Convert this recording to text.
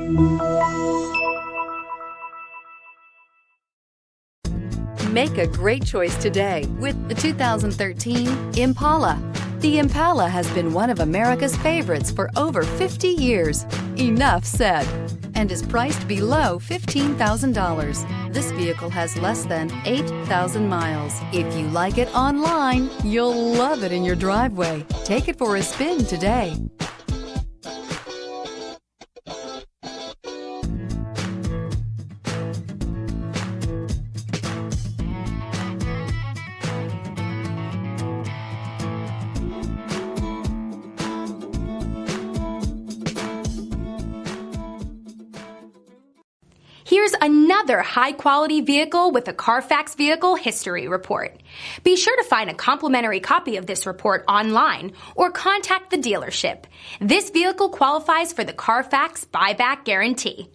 Make a great choice today with the 2013 Impala. The Impala has been one of America's favorites for over 50 years. Enough said. And is priced below $15,000. This vehicle has less than 8,000 miles. If you like it online, you'll love it in your driveway. Take it for a spin today. Here's another high-quality vehicle with a Carfax Vehicle History Report. Be sure to find a complimentary copy of this report online or contact the dealership. This vehicle qualifies for the Carfax Buyback Guarantee.